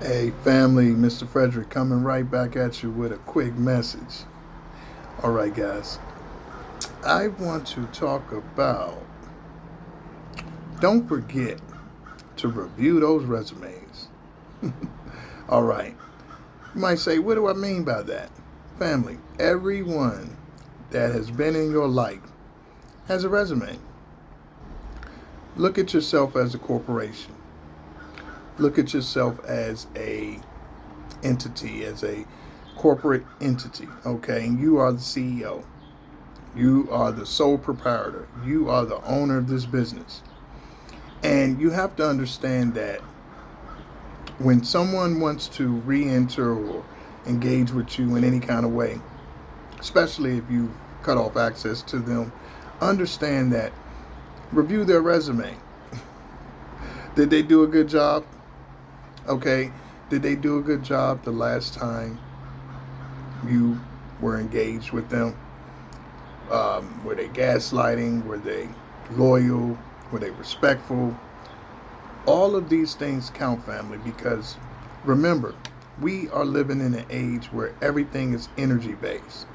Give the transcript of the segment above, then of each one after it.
Hey, family, Mr. Frederick coming right back at you with a quick message. All right, guys, I want to talk about don't forget to review those resumes. All right, you might say, what do I mean by that? Family, everyone that has been in your life has a resume. Look at yourself as a corporation. Look at yourself as a entity, as a corporate entity, okay? And you are the CEO. You are the sole proprietor. You are the owner of this business. And you have to understand that when someone wants to re enter or engage with you in any kind of way, especially if you cut off access to them, understand that review their resume. Did they do a good job? Okay. Did they do a good job the last time you were engaged with them? Were they gaslighting? Were they loyal? Were they respectful? All of these things count, family, because remember, we are living in an age where everything is energy based.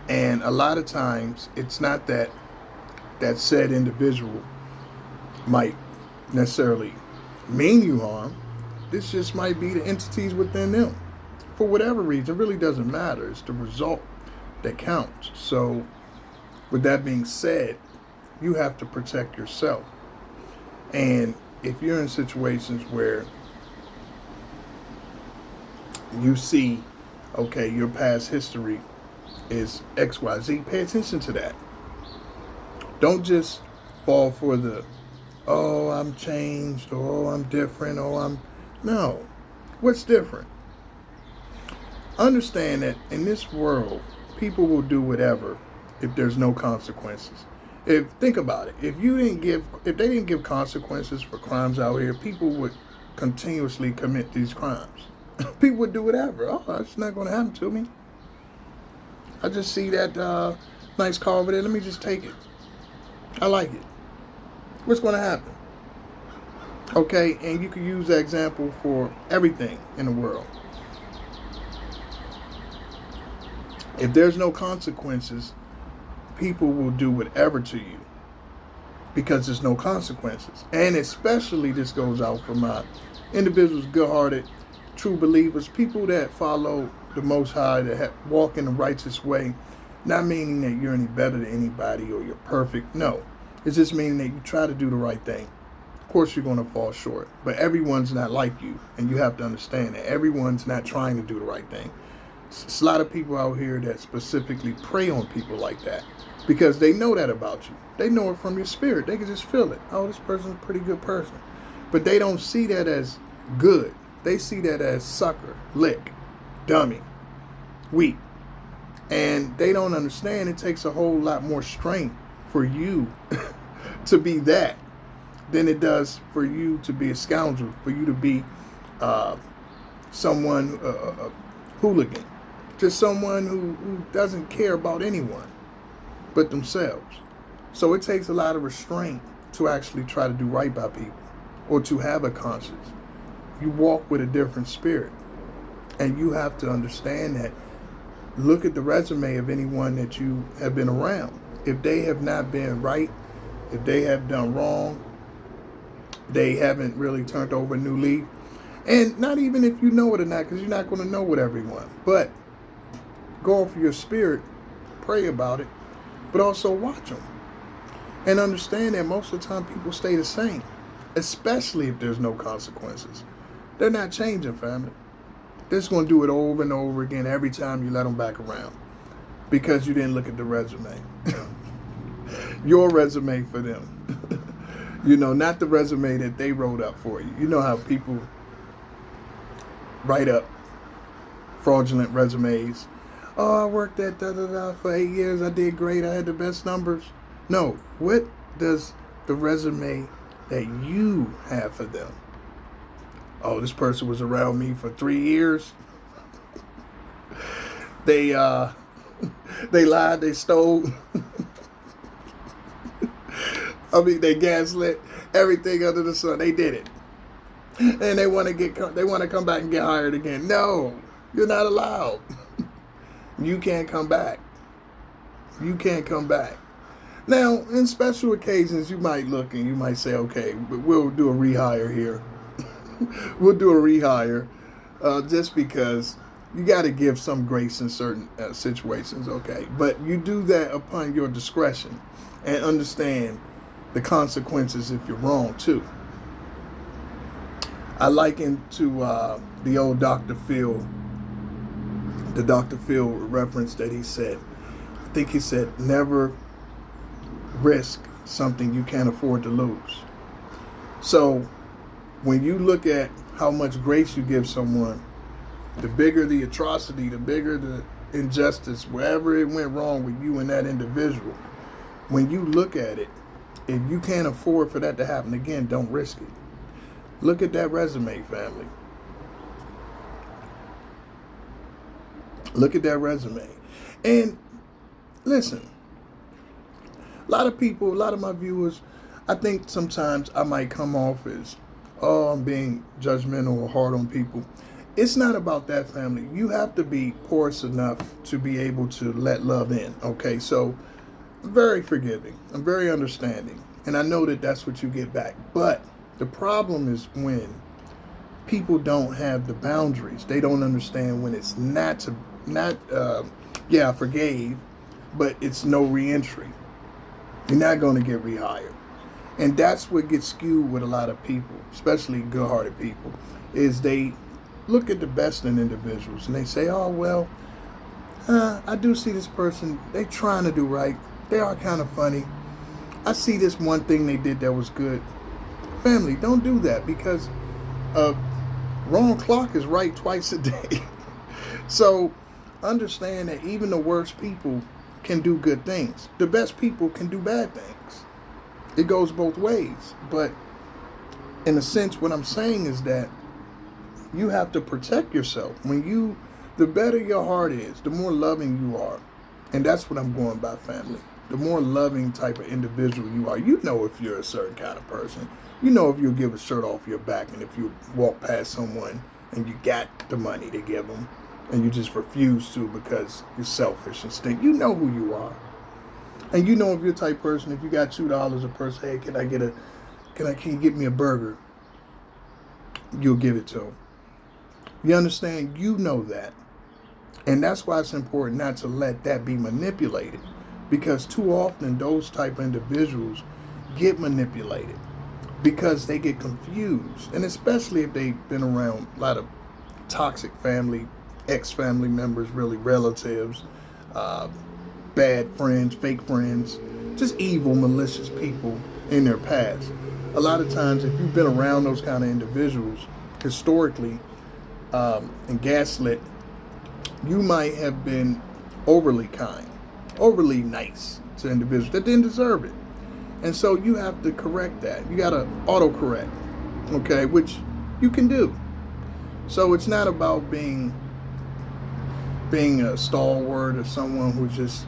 And a lot of times, it's not that that said individual might necessarily mean you harm. This just might be the entities within them. For whatever reason, it really doesn't matter. It's the result that counts. So, with that being said, you have to protect yourself. And if you're in situations where you see, okay, your past history is XYZ, pay attention to that. Don't just fall for the, oh, I'm changed, or oh, I'm different, or I'm. No. What's different? Understand that in this world, people will do whatever if there's no consequences. If think about it, if they didn't give consequences for crimes out here, people would continuously commit these crimes. People would do whatever. Oh, it's not going to happen to me. I just see that nice car over there. Let me just take it. I like it. What's going to happen? Okay, and you can use that example for everything in the world. If there's no consequences, people will do whatever to you because there's no consequences. And especially this goes out for my individuals, good-hearted, true believers, people that follow the Most High, that walk in the righteous way, not meaning that you're any better than anybody or you're perfect. No, it's just meaning that you try to do the right thing. Of course, you're going to fall short, but everyone's not like you, and you have to understand that everyone's not trying to do the right thing. It's a lot of people out here that specifically prey on people like that because they know that about you. They know it from your spirit. They can just feel it. Oh, this person's a pretty good person. But they don't see that as good. They see that as sucker, lick, dummy, weak. And they don't understand it takes a whole lot more strength for you to be that than it does for you to be a scoundrel, for you to be someone, a hooligan, just someone who doesn't care about anyone but themselves. So it takes a lot of restraint to actually try to do right by people or to have a conscience. You walk with a different spirit. And you have to understand that. Look at the resume of anyone that you have been around. If they have not been right, if they have done wrong, they haven't really turned over a new leaf. And not even if you know it or not, because you're not going to know with everyone. But go off your spirit, pray about it, but also watch them. And understand that most of the time people stay the same, especially if there's no consequences. They're not changing, family. They're just going to do it over and over again every time you let them back around because you didn't look at the resume. Your resume for them. Not the resume that they wrote up for you. You know how people write up fraudulent resumes. Oh, I worked at da-da-da for 8 years. I did great. I had the best numbers. No. What does the resume that you have for them? Oh, this person was around me for 3 years. They they lied, they stole. They gaslit everything under the sun. They did it. and they want to come back and get hired again. No, you're not allowed. You can't come back. You can't come back. Now, in special occasions, you might look and you might say, okay, but we'll do a rehire here. We'll do a rehire just because you got to give some grace in certain situations, okay? But you do that upon your discretion and understand the consequences if you're wrong, too. I liken to the old Dr. Phil, the Dr. Phil reference that he said. I think he said, never risk something you can't afford to lose. So when you look at how much grace you give someone, the bigger the atrocity, the bigger the injustice, wherever it went wrong with you and that individual, when you look at it, if you can't afford for that to happen again, don't risk it. Look at that resume, family. Look at that resume. And listen, a lot of people, a lot of my viewers, I think sometimes I might come off as, oh, I'm being judgmental or hard on people. It's not about that, family. You have to be porous enough to be able to let love in, okay? So I'm very forgiving. I'm very understanding. And I know that that's what you get back. But the problem is when people don't have the boundaries. They don't understand when it's I forgave, but it's no reentry. You're not going to get rehired. And that's what gets skewed with a lot of people, especially good-hearted people, is they look at the best in individuals and they say, oh, well, I do see this person. They're trying to do right. They are kind of funny. I see this one thing they did that was good. Family, don't do that, because wrong clock is right twice a day. So understand that even the worst people can do good things. The best people can do bad things. It goes both ways. But in a sense, what I'm saying is that you have to protect yourself. The better your heart is, the more loving you are. And that's what I'm going by, family. The more loving type of individual you are. You know if you're a certain kind of person. You know if you'll give a shirt off your back, and if you walk past someone and you got the money to give them and you just refuse to because you're selfish and stink. You know who you are. And you know if you're the type of person, if you got $2 a person, hey, can you get me a burger? You'll give it to them. You understand? You know that. And that's why it's important not to let that be manipulated. Because too often those type of individuals get manipulated because they get confused. And especially if they've been around a lot of toxic family, ex-family members, really relatives, bad friends, fake friends, just evil, malicious people in their past. A lot of times if you've been around those kind of individuals historically and gaslit, you might have been overly kind, overly nice to individuals that didn't deserve it. And so you have to correct that. You got to autocorrect, okay, which you can do. So it's not about being a stalwart or someone who just,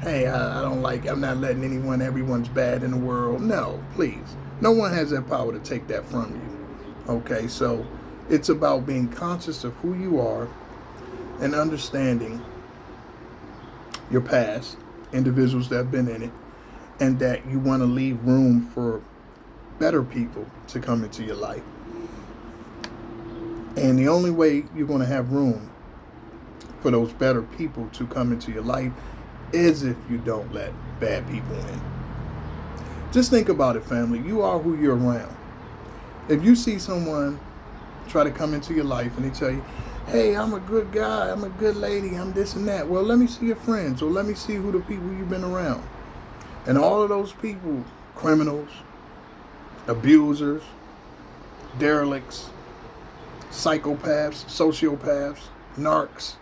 hey, I'm not letting everyone's bad in the world. No, please. No one has that power to take that from you. Okay, so it's about being conscious of who you are and understanding your past, individuals that have been in it, and that you want to leave room for better people to come into your life. And the only way you're going to have room for those better people to come into your life is if you don't let bad people in. Just think about it, family. You are who you're around. If you see someone try to come into your life and they tell you, hey, I'm a good guy, I'm a good lady, I'm this and that. Well, let me see your friends, or let me see who the people you've been around. And all of those people, criminals, abusers, derelicts, psychopaths, sociopaths, narcs,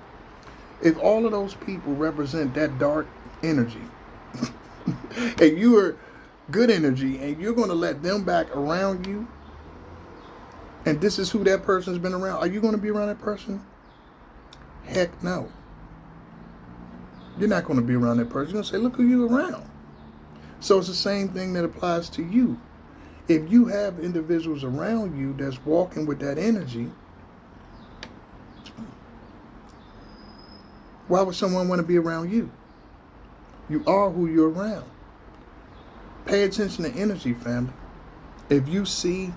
if all of those people represent that dark energy, and you are good energy, and you're going to let them back around you, and this is who that person's been around, are you going to be around that person? Heck no. You're not going to be around that person. You're going to say, look who you're around. So it's the same thing that applies to you. if you have individuals around you that's walking with that energy, why would someone want to be around you? You are who you're around. Pay attention to energy, family. If you see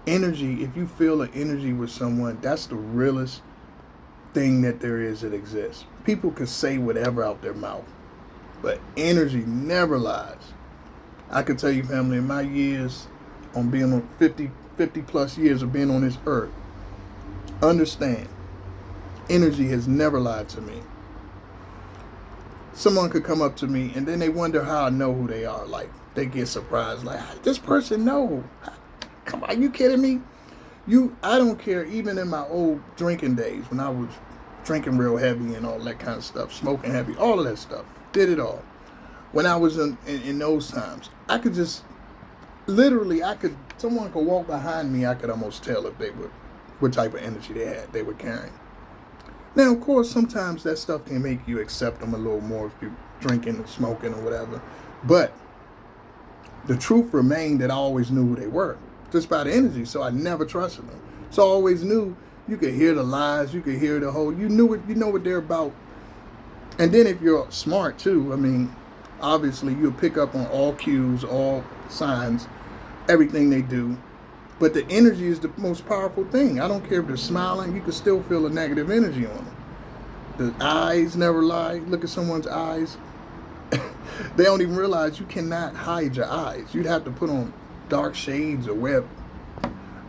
energy, if you feel an energy with someone, that's the realest thing that there is that exists. People can say whatever out their mouth, but energy never lies. I can tell you, family, in my years on being on 50 plus years of being on this earth, understand, energy has never lied to me. Someone could come up to me and then they wonder how I know who they are. Like, they get surprised, like, how did this person know? Come on, you kidding me? I don't care, even in my old drinking days, when I was drinking real heavy and all that kind of stuff, smoking heavy, all of that stuff, did it all. When I was in those times, I could just, literally, someone could walk behind me, I could almost tell if what type of energy they were carrying. Now, of course, sometimes that stuff can make you accept them a little more if you're drinking or smoking or whatever. But the truth remained that I always knew who they were, just by the energy, so I never trusted them. So I always knew, you could hear the lies, you could hear the whole, you know what they're about. And then if you're smart too, I mean, obviously you'll pick up on all cues, all signs, everything they do. But the energy is the most powerful thing. I don't care if they're smiling, you can still feel a negative energy on them. The eyes never lie. Look at someone's eyes. They don't even realize you cannot hide your eyes. You'd have to put on dark shades or wear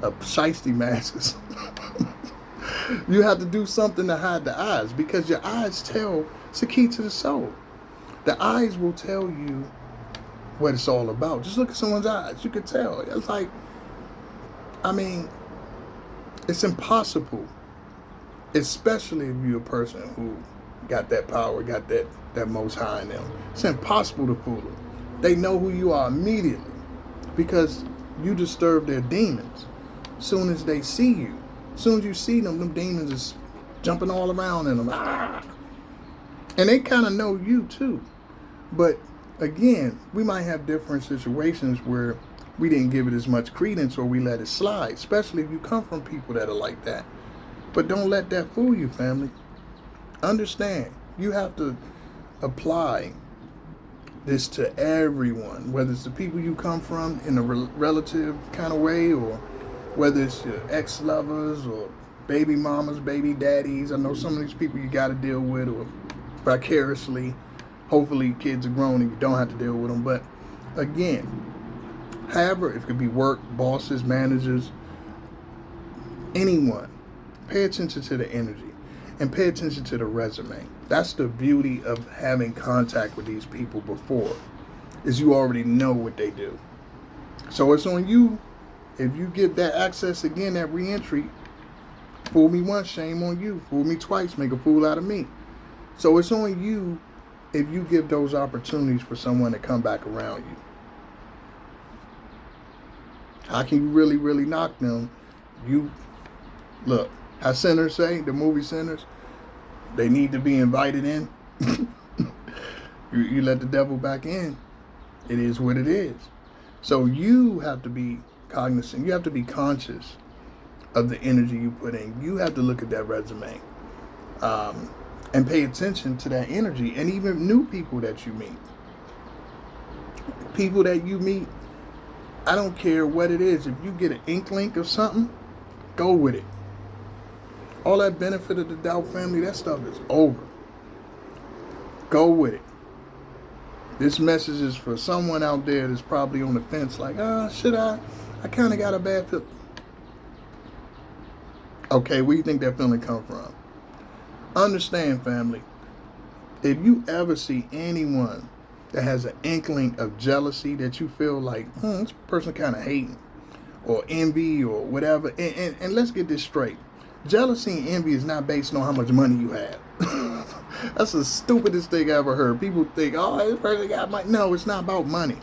a shiesty mask or something. You have to do something to hide the eyes, because your eyes tell, it's the key to the soul. The eyes will tell you what it's all about. Just look at someone's eyes. You could tell. It's like, I mean, it's impossible, especially if you're a person who got that power, got that most high in them. It's impossible to fool them. They know who you are immediately because you disturb their demons. Soon as they see you, soon as you see them demons is jumping all around in them. Ah! And they kind of know you too. But again, we might have different situations where we didn't give it as much credence or we let it slide, especially if you come from people that are like that. But don't let that fool you, family. Understand, you have to apply this to everyone, whether it's the people you come from in a relative kind of way, or whether it's your ex-lovers or baby mamas, baby daddies. I know some of these people you got to deal with, or vicariously. Hopefully kids are grown and you don't have to deal with them. But again, however, it could be work, bosses, managers, anyone, pay attention to the energy and pay attention to the resume. That's the beauty of having contact with these people before, is you already know what they do. So it's on you. If you get that access again, that re-entry, fool me once, shame on you. Fool me twice, make a fool out of me. So it's on you if you give those opportunities for someone to come back around you. How can you really, really knock them? You, look, how sinners say, the movie Sinners, they need to be invited in. You let the devil back in. It is what it is. So you have to be cognizant. You have to be conscious of the energy you put in. You have to look at that resume and pay attention to that energy, and even new people that you meet. People that you meet, I don't care what it is. If you get an inkling of something, go with it. All that benefit of the doubt, family, that stuff is over. Go with it. This message is for someone out there that's probably on the fence, like, should I? I kind of got a bad feeling. Okay, where do you think that feeling come from? Understand, family, if you ever see anyone that has an inkling of jealousy, that you feel like, this person kind of hating, or envy, or whatever, and let's get this straight. Jealousy and envy is not based on how much money you have. That's the stupidest thing I ever heard. People think, this person got money. No, it's not about money.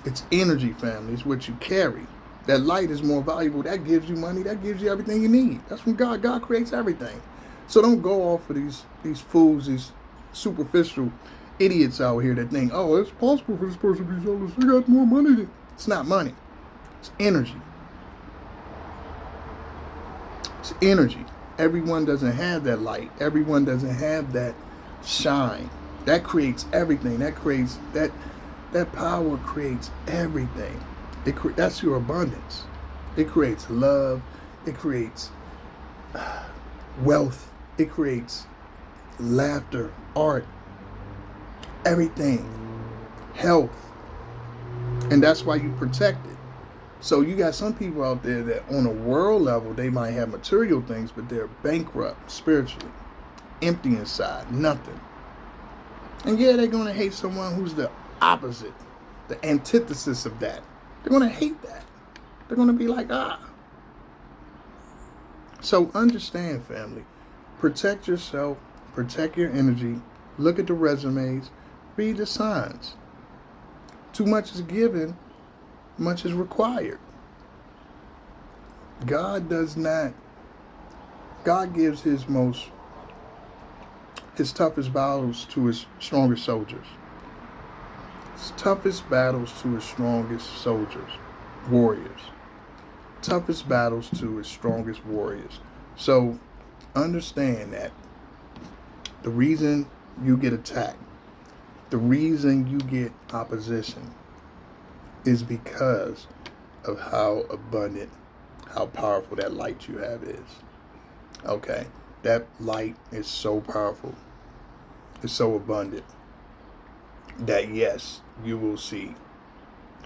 It's energy, family. It's what you carry. That light is more valuable. That gives you money. That gives you everything you need. That's from God. God creates everything. So don't go off of these fools, these superficial idiots out here that think, it's possible for this person to be jealous. They got more money than. It's not money. It's energy. It's energy. Everyone doesn't have that light. Everyone doesn't have that shine. That creates everything. That power creates everything. That's your abundance. It creates love. It creates wealth. It creates laughter, art, everything, health. And that's why you protect it. So you got some people out there that on a world level, they might have material things, but they're bankrupt spiritually, empty inside, nothing. And yeah, they're going to hate someone who's the opposite, the antithesis of that. They're going to hate that. They're going to be like, ah. So understand, family. Protect yourself. Protect your energy. Look at the resumes. Read the signs. Too much is given. Much is required. God gives his toughest battles to his strongest soldiers. His toughest battles to his strongest soldiers, warriors. Toughest battles to his strongest warriors. So understand that the reason you get attacked, the reason you get opposition is because of how abundant, how powerful that light you have is. Okay? That light is so powerful. It's so abundant that yes, you will see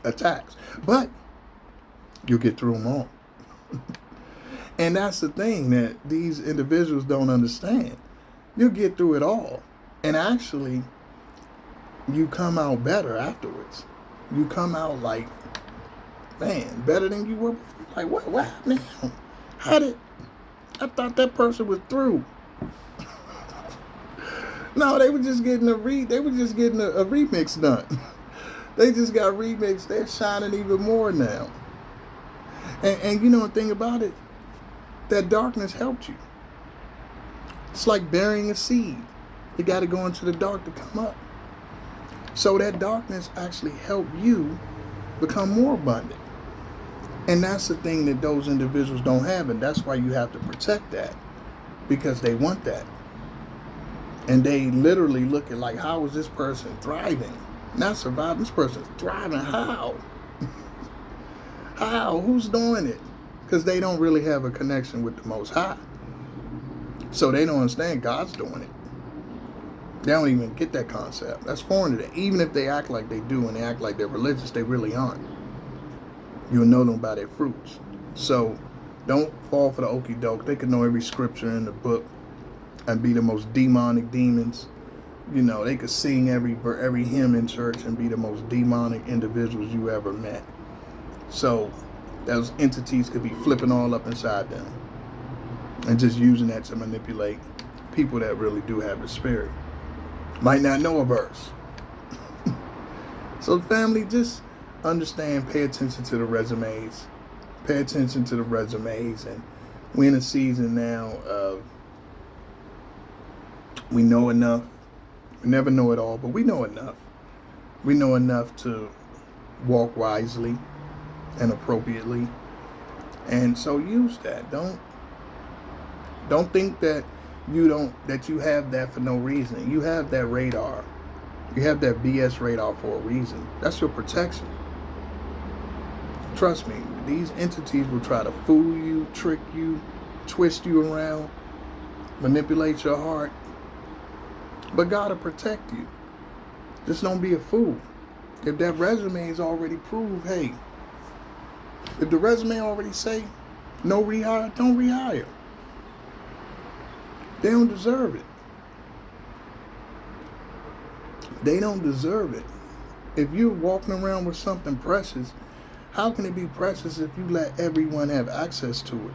attacks. But you'll get through them all. And that's the thing that these individuals don't understand. You'll get through it all. And actually, you come out better afterwards. You come out like, man, better than you were before. Like, what happened to him? I thought that person was through. No, they were just getting a remix done. They just got remixed. They're shining even more now. And you know the thing about it? That darkness helped you. It's like burying a seed. You got to go into the dark to come up. So that darkness actually helped you become more abundant. And that's the thing that those individuals don't have. And that's why you have to protect that. Because they want that. And they literally look at like, how is this person thriving? Not surviving. This person's thriving. How? How? Who's doing it? Because they don't really have a connection with the Most High. So they don't understand God's doing it. They don't even get that concept. That's foreign to them. Even if they act like they do and they act like they're religious, they really aren't. You'll know them by their fruits. So don't fall for the okie doke. They could know every scripture in the book and be the most demonic demons. You know, they could sing every hymn in church and be the most demonic individuals you ever met. So those entities could be flipping all up inside them and just using that to manipulate people that really do have the spirit. Might not know a verse. So family, just understand, pay attention to the resumes. Pay attention to the resumes. And we're in a season now of, we know enough. We never know it all, but we know enough. We know enough to walk wisely and appropriately. And so use that. Don't think that you have that for no reason. You have that radar. You have that BS radar for a reason. That's your protection. Trust me, these entities will try to fool you, trick you, twist you around, manipulate your heart. But God will protect you. Just don't be a fool. If that resume is already proved, hey, if the resume already say no rehire, don't rehire. They don't deserve it. They don't deserve it. If you're walking around with something precious, how can it be precious if you let everyone have access to it?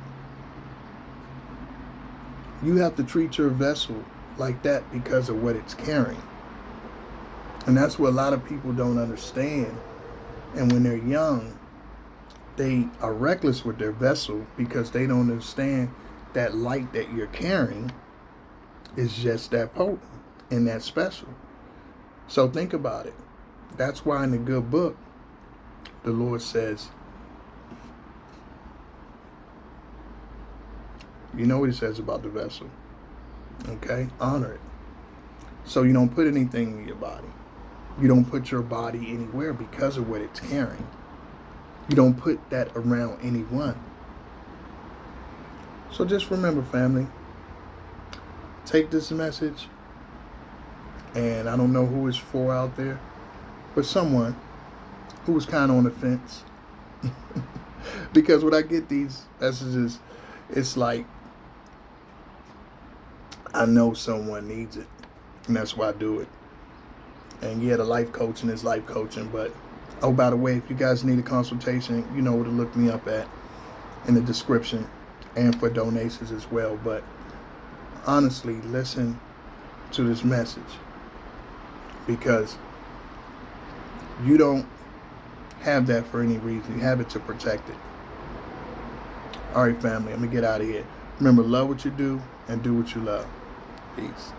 You have to treat your vessel like that because of what it's carrying. And that's what a lot of people don't understand. And when they're young, they are reckless with their vessel because they don't understand that light that you're carrying is just that potent and that special. So think about it. That's why in the good book, the Lord says, You know what he says about the vessel. Okay? Honor it. So you don't put anything in your body. You don't put your body anywhere because of what it's carrying. You don't put that around anyone. So just remember, family, take this message, and I don't know who it's for out there, but someone who was kind of on the fence. Because when I get these messages, it's like I know someone needs it, and that's why I do it. And yeah, the life coaching is life coaching, but oh, by the way, if you guys need a consultation, you know where to look me up at in the description, and for donations as well. But honestly, listen to this message, because you don't have that for any reason. You have it to protect it. All right, family, let me get out of here. Remember, love what you do and do what you love. Peace.